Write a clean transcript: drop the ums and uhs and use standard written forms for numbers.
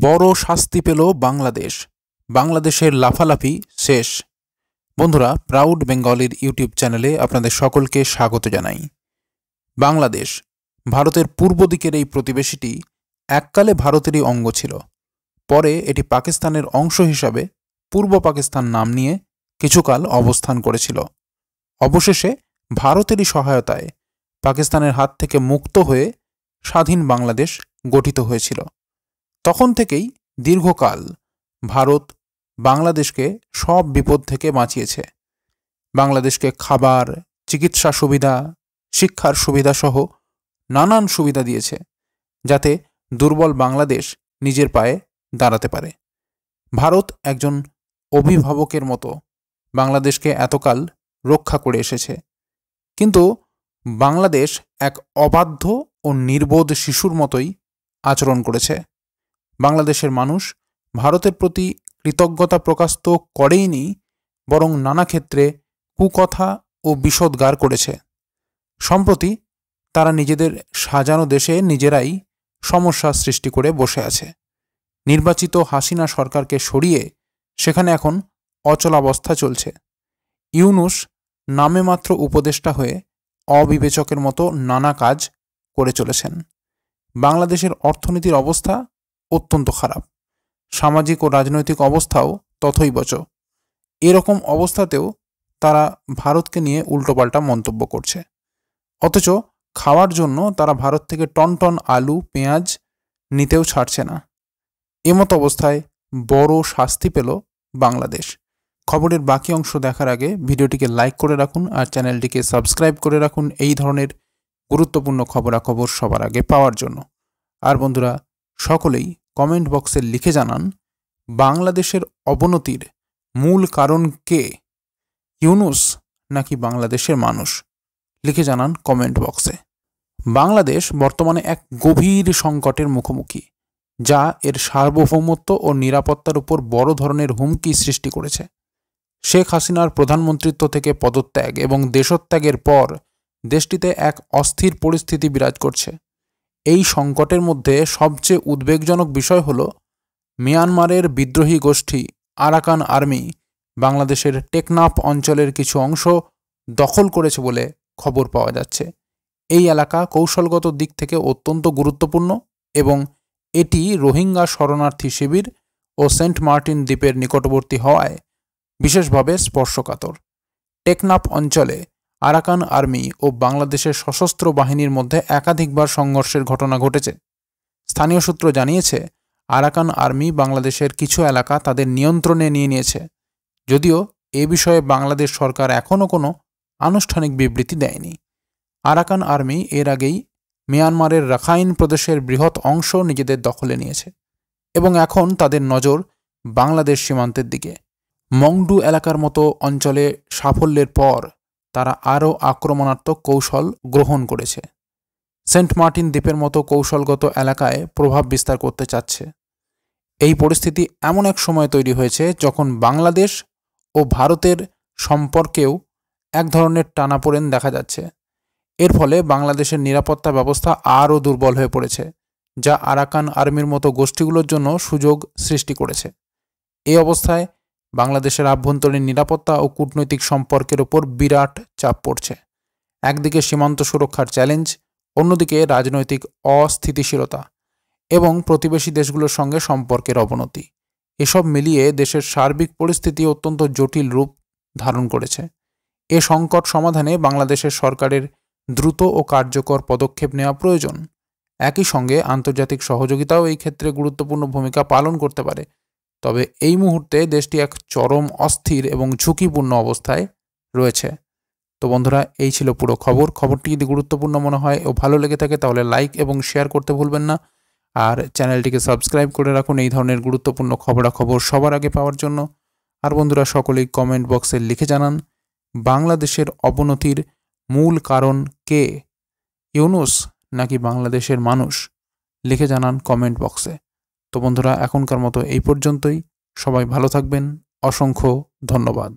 বড় শাস্তি পেল বাংলাদেশ। বাংলাদেশের লাফালাফি শেষ। বন্ধুরা, প্রাউড বেঙ্গলির ইউটিউব চ্যানেলে আপনাদের সকলকে স্বাগত জানাই। বাংলাদেশ ভারতের পূর্ব দিকের এই প্রতিবেশীটি এককালে ভারতেরই অঙ্গ ছিল। পরে এটি পাকিস্তানের অংশ হিসাবে পূর্ব পাকিস্তান নাম নিয়ে কিছুকাল অবস্থান করেছিল। অবশেষে ভারতেরই সহায়তায় পাকিস্তানের হাত থেকে মুক্ত হয়ে স্বাধীন বাংলাদেশ গঠিত হয়েছিল। তখন থেকেই দীর্ঘকাল ভারত বাংলাদেশকে সব বিপদ থেকে বাঁচিয়েছে। বাংলাদেশকে খাবার, চিকিৎসা সুবিধা, শিক্ষার সুবিধাসহ নানান সুবিধা দিয়েছে, যাতে দুর্বল বাংলাদেশ নিজের পায়ে দাঁড়াতে পারে। ভারত একজন অভিভাবকের মতো বাংলাদেশকে এতকাল রক্ষা করে এসেছে। কিন্তু বাংলাদেশ এক অবাধ্য ও নির্বোধ শিশুর মতোই আচরণ করেছে। বাংলাদেশের মানুষ ভারতের প্রতি কৃতজ্ঞতা প্রকাশ তো করেইনি, বরং নানা ক্ষেত্রে কুকথা ও বিষোদ্গার করেছে। সম্প্রতি তারা নিজেদের সাজানো দেশে নিজেরাই সমস্যা সৃষ্টি করে বসে আছে। নির্বাচিত হাসিনা সরকারকে সরিয়ে সেখানে এখন অচলাবস্থা চলছে। ইউনূস নামে মাত্র উপদেষ্টা হয়ে অবিবেচকের মতো নানা কাজ করে চলেছেন। বাংলাদেশের অর্থনীতির অবস্থা অত্যন্ত খারাপ। সামাজিক ও রাজনৈতিক অবস্থাও তথৈবচ। এরকম অবস্থাতেও তারা ভারতকে নিয়ে উল্টোপাল্টা মন্তব্য করছে। অথচ খাওয়ার জন্য তারা ভারত থেকে টন টন আলু, পেঁয়াজ নিতেও ছাড়ছে না। এমতো অবস্থায় বড় শাস্তি পেল বাংলাদেশ। খবরের বাকি অংশ দেখার আগে ভিডিওটিকে লাইক করে রাখুন আর চ্যানেলটিকে সাবস্ক্রাইব করে রাখুন এই ধরনের গুরুত্বপূর্ণ খবরাখবর সবার আগে পাওয়ার জন্য। আর বন্ধুরা, সকলেই কমেন্ট বক্সে লিখে জানান বাংলাদেশের অবনতির মূল কারণ কে, ইউনূস নাকি বাংলাদেশের মানুষ? লিখে জানান কমেন্ট বক্সে। বাংলাদেশ বর্তমানে এক গভীর সংকটের মুখোমুখি, যা এর সার্বভৌমত্ব ও নিরাপত্তার উপর বড় ধরনের হুমকি সৃষ্টি করেছে। শেখ হাসিনার প্রধানমন্ত্রিত্ব থেকে পদত্যাগ এবং দেশত্যাগের পর দেশটিতে এক অস্থির পরিস্থিতি বিরাজ করছে। এই সংকটের মধ্যে সবচেয়ে উদ্বেগজনক বিষয় হল মিয়ানমারের বিদ্রোহী গোষ্ঠী আরাকান আর্মি বাংলাদেশের টেকনাফ অঞ্চলের কিছু অংশ দখল করেছে বলে খবর পাওয়া যাচ্ছে। এই এলাকা কৌশলগত দিক থেকে অত্যন্ত গুরুত্বপূর্ণ এবং এটি রোহিঙ্গা শরণার্থী শিবির ও সেন্ট মার্টিন দ্বীপের নিকটবর্তী হওয়ায় বিশেষভাবে স্পর্শকাতর। টেকনাফ অঞ্চলে আরাকান আর্মি ও বাংলাদেশের সশস্ত্র বাহিনীর মধ্যে একাধিকবার সংঘর্ষের ঘটনা ঘটেছে। স্থানীয় সূত্র জানিয়েছে, আরাকান আর্মি বাংলাদেশের কিছু এলাকা তাদের নিয়ন্ত্রণে নিয়ে নিয়েছে, যদিও এ বিষয়ে বাংলাদেশ সরকার এখনও কোনো আনুষ্ঠানিক বিবৃতি দেয়নি। আরাকান আর্মি এর আগেই মিয়ানমারের রাখাইন প্রদেশের বৃহৎ অংশ নিজেদের দখলে নিয়েছে এবং এখন তাদের নজর বাংলাদেশ সীমান্তের দিকে। মংডু এলাকার মতো অঞ্চলে সাফল্যের পর তারা আরও আক্রমণাত্মক কৌশল গ্রহণ করেছে। সেন্ট মার্টিন দ্বীপের মতো কৌশলগত এলাকায় প্রভাব বিস্তার করতে চাচ্ছে। এই পরিস্থিতি এমন এক সময় তৈরি হয়েছে যখন বাংলাদেশ ও ভারতের সম্পর্কেও এক ধরনের টানাপোড়েন দেখা যাচ্ছে। এর ফলে বাংলাদেশের নিরাপত্তা ব্যবস্থা আরও দুর্বল হয়ে পড়েছে, যা আরাকান আর্মির মতো গোষ্ঠীগুলোর জন্য সুযোগ সৃষ্টি করেছে। এই অবস্থায় বাংলাদেশের আভ্যন্তরীণ নিরাপত্তা ও কূটনৈতিক সম্পর্কের ওপর বিরাট চাপ পড়ছে। একদিকে সীমান্ত সুরক্ষার চ্যালেঞ্জ, অন্যদিকে রাজনৈতিক অস্থিতিশীলতা এবং প্রতিবেশী দেশগুলোর সঙ্গে সম্পর্কের অবনতি। এসব মিলিয়ে দেশের সার্বিক পরিস্থিতি অত্যন্ত জটিল রূপ ধারণ করেছে। এ সংকট সমাধানে বাংলাদেশের সরকারের দ্রুত ও কার্যকর পদক্ষেপ নেওয়া প্রয়োজন। একই সঙ্গে আন্তর্জাতিক সহযোগিতাও এই ক্ষেত্রে গুরুত্বপূর্ণ ভূমিকা পালন করতে পারে। তবে এই মুহূর্তে দেশটি এক চরম অস্থির এবং ঝুঁকিপূর্ণ অবস্থায় রয়েছে। তো বন্ধুরা, এই ছিল পুরো খবর। খবরটি যদি গুরুত্বপূর্ণ মনে হয় ও ভালো লেগে থাকে তাহলে লাইক এবং শেয়ার করতে ভুলবেন না। আর চ্যানেলটিকে সাবস্ক্রাইব করে রাখুন এই ধরনের গুরুত্বপূর্ণ খবরাখবর সবার আগে পাওয়ার জন্য। আর বন্ধুরা, সকলেই কমেন্ট বক্সে লিখে জানান বাংলাদেশের অবনতির মূল কারণ কে, ইউনূস নাকি বাংলাদেশের মানুষ? লিখে জানান কমেন্ট বক্সে। তো বন্ধুরা, এখনকার মতো এই পর্যন্তই। সবাই ভালো থাকবেন। অসংখ্য ধন্যবাদ।